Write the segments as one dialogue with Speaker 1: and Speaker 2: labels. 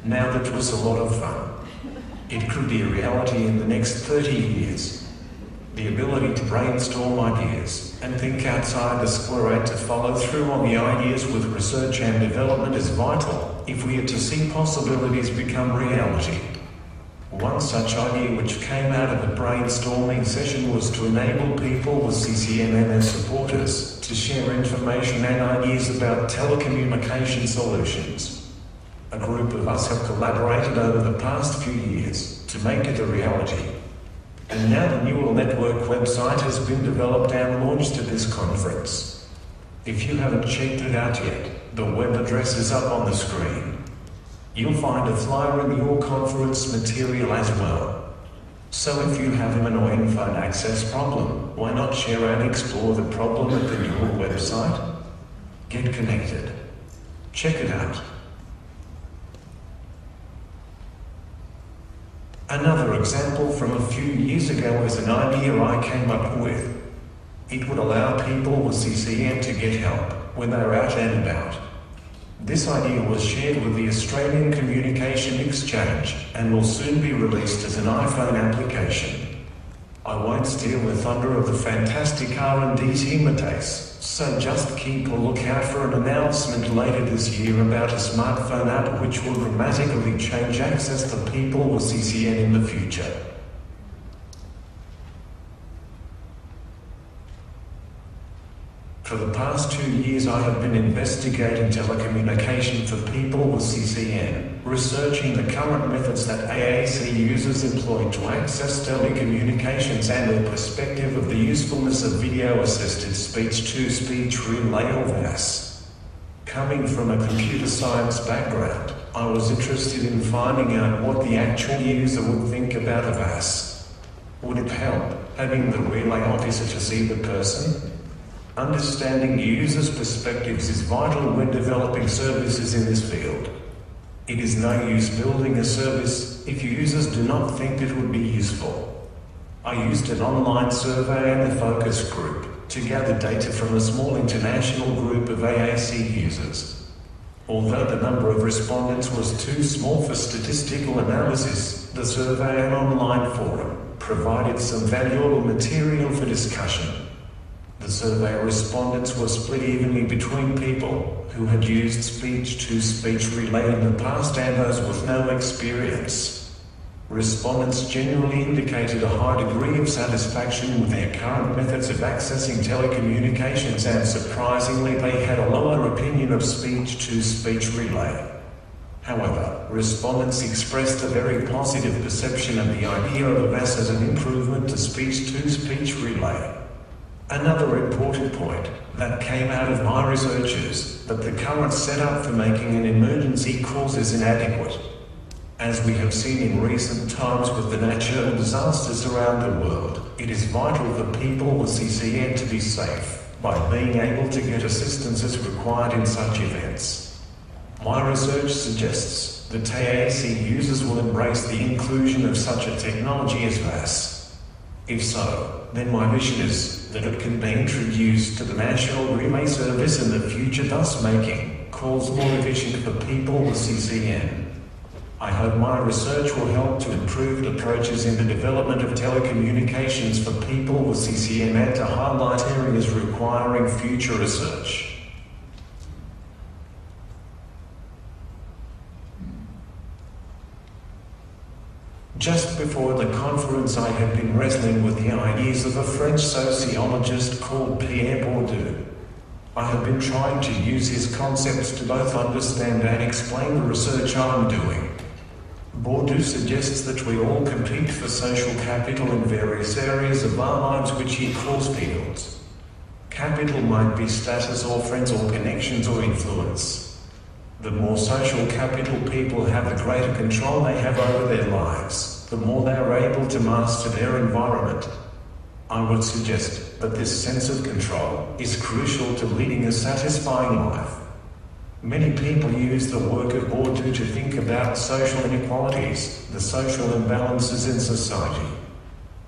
Speaker 1: Now that was a lot of fun. It could be a reality in the next 30 years. The ability to brainstorm ideas and think outside the square and to follow through on the ideas with research and development is vital if we are to see possibilities become reality. One such idea which came out of a brainstorming session was to enable people with CCN and their supporters to share information and ideas about telecommunication solutions. A group of us have collaborated over the past few years to make it a reality. And now the neural network website has been developed and launched at this conference. If you haven't checked it out yet, the web address is up on the screen. You'll find a flyer in your conference material as well. So if you have an annoying phone access problem, why not share and explore the problem at the neural website? Get connected. Check it out. Another example from a few years ago is an idea I came up with. It would allow people with CCN to get help when they're out and about. This idea was shared with the Australian Communication Exchange and will soon be released as an iPhone application. I won't steal the thunder of the fantastic R&D team at ACE, so just keep a lookout for an announcement later this year about a smartphone app which will dramatically change access to people with CCN in the future. For the past 2 years I have been investigating telecommunication for people with CCN, researching the current methods that AAC users employ to access telecommunications and their perspective of the usefulness of video-assisted speech-to-speech relay or VAS. Coming from a computer science background, I was interested in finding out what the actual user would think about a VAS. Would it help having the relay officer to see the person? Understanding users' perspectives is vital when developing services in this field. It is no use building a service if users do not think it would be useful. I used an online survey and a focus group to gather data from a small international group of AAC users. Although the number of respondents was too small for statistical analysis, the survey and online forum provided some valuable material for discussion. The survey respondents were split evenly between people who had used speech-to-speech relay in the past and those with no experience. Respondents generally indicated a high degree of satisfaction with their current methods of accessing telecommunications, and surprisingly they had a lower opinion of speech-to-speech relay. However, respondents expressed a very positive perception of the idea of a VAS as an improvement to speech-to-speech relay. Another important point that came out of my research is that the current setup for making an emergency calls is inadequate. As we have seen in recent times with the natural disasters around the world, it is vital for people with CCN to be safe by being able to get assistance as required in such events. My research suggests that AAC users will embrace the inclusion of such a technology as VAS. If so, then my vision is that it can be introduced to the National Relay Service in the future, thus making calls more efficient for people with CCN. I hope my research will help to improve approaches in the development of telecommunications for people with CCN and to highlight areas requiring future research. Just before the conference I had been wrestling with the ideas of a French sociologist called Pierre Bourdieu. I have been trying to use his concepts to both understand and explain the research I'm doing. Bourdieu suggests that we all compete for social capital in various areas of our lives which he calls fields. Capital might be status or friends or connections or influence. The more social capital people have, the greater control they have over their lives, the more they are able to master their environment. I would suggest that this sense of control is crucial to leading a satisfying life. Many people use the work of Bourdieu to think about social inequalities, the social imbalances in society.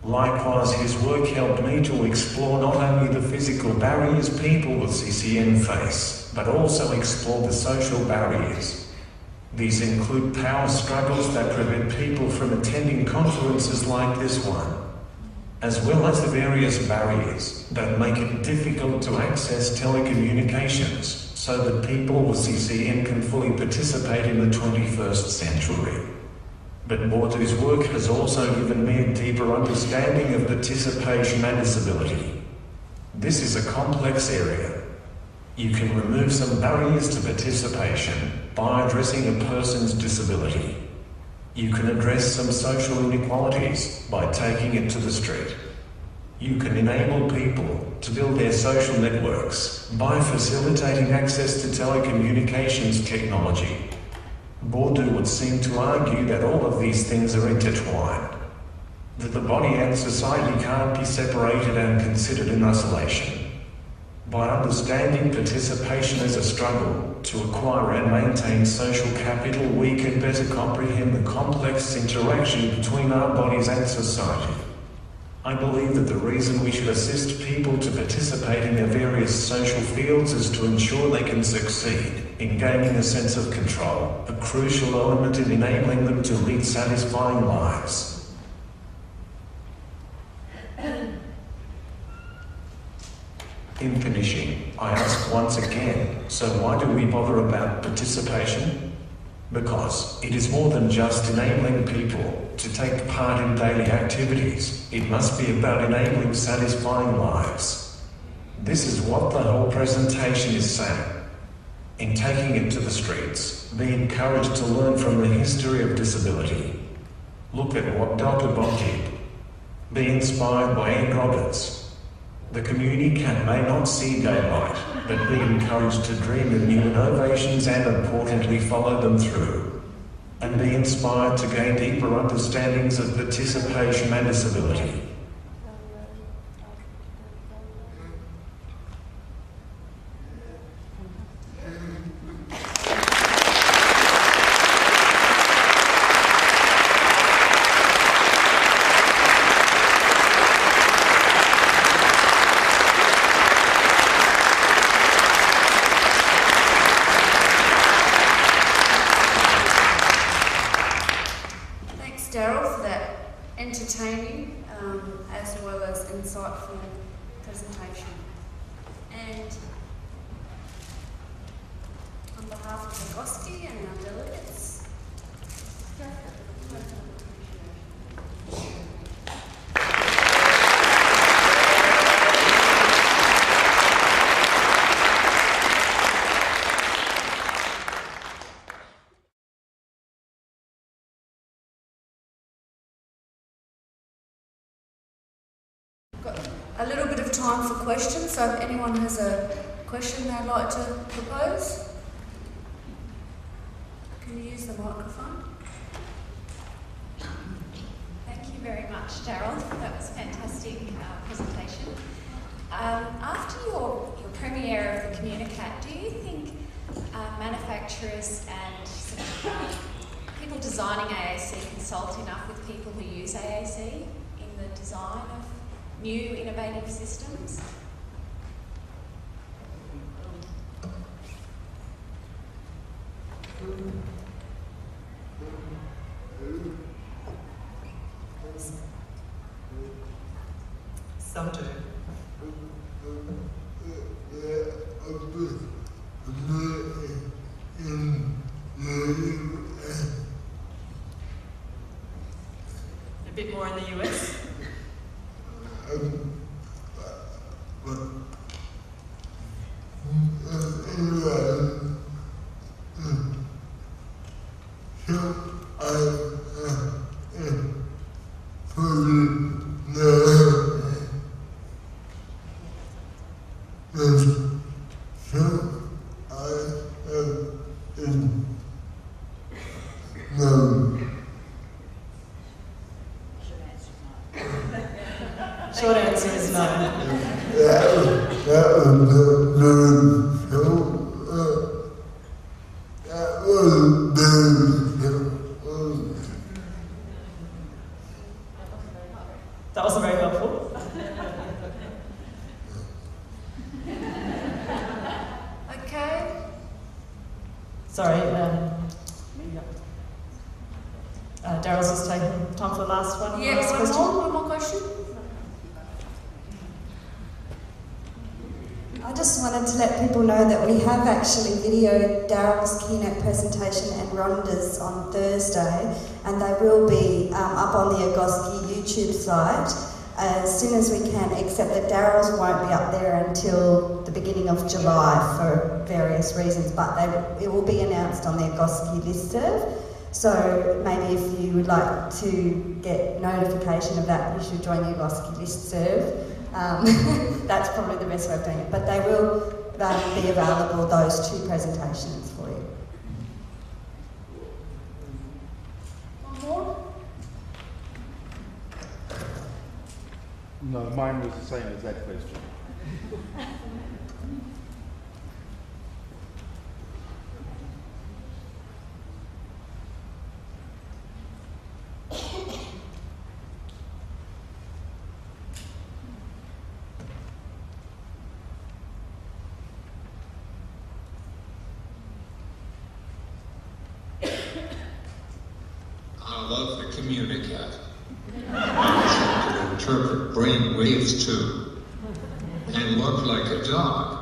Speaker 1: Likewise, his work helped me to explore not only the physical barriers people with CCN face, but also explore the social barriers. These include power struggles that prevent people from attending conferences like this one, as well as the various barriers that make it difficult to access telecommunications so that people with CCN can fully participate in the 21st century. But Bordu's work has also given me a deeper understanding of participation and disability. This is a complex area. You can remove some barriers to participation by addressing a person's disability. You can address some social inequalities by taking it to the street. You can enable people to build their social networks by facilitating access to telecommunications technology. Bordu would seem to argue that all of these things are intertwined, that the body and society can't be separated and considered in isolation. By understanding participation as a struggle to acquire and maintain social capital, we can better comprehend the complex interaction between our bodies and society. I believe that the reason we should assist people to participate in their various social fields is to ensure they can succeed in gaining a sense of control, a crucial element in enabling them to lead satisfying lives. In finishing, I ask once again, so why do we bother about participation? Because it is more than just enabling people to take part in daily activities. It must be about enabling satisfying lives. This is what the whole presentation is saying. In taking it to the streets, be encouraged to learn from the history of disability. Look at what Dr. Bob did. Be inspired by Ed Roberts. The community may not see daylight, but be encouraged to dream of new innovations and importantly follow them through. And be inspired to gain deeper understandings of participation and disability.
Speaker 2: Darryl for that entertaining as well as insightful presentation. And on behalf of AGOSCI and our delegates, got a little bit of time for questions, so if anyone has a question they'd like to propose, can you use the microphone?
Speaker 3: Thank you very much, Darryl. That was a fantastic presentation. After your premiere of the Communicat, do you think manufacturers and people designing AAC consult enough with people who use AAC in the design of new innovative systems?
Speaker 4: Some do. A bit more in the US. Short answer is no. That wasn't very helpful.
Speaker 2: Okay.
Speaker 4: Sorry. Darryl's just taking time for the last one.
Speaker 2: Yeah,
Speaker 4: last question.
Speaker 2: one more question.
Speaker 5: I just wanted to let people know that we have actually videoed Darryl's keynote presentation and Rhonda's on Thursday, and they will be up on the AGOSCI YouTube site as soon as we can, except that Darryl's won't be up there until the beginning of July for various reasons, but it will be announced on the AGOSCI listserv. So maybe if you would like to get notification of that, you should join the AGOSCI listserv. That's probably the best way of doing it, but they will be available, those 2 presentations for you.
Speaker 2: One more?
Speaker 6: No, mine was the same as that question.
Speaker 7: I love the communicat. I can interpret brain waves too, and look like a dog.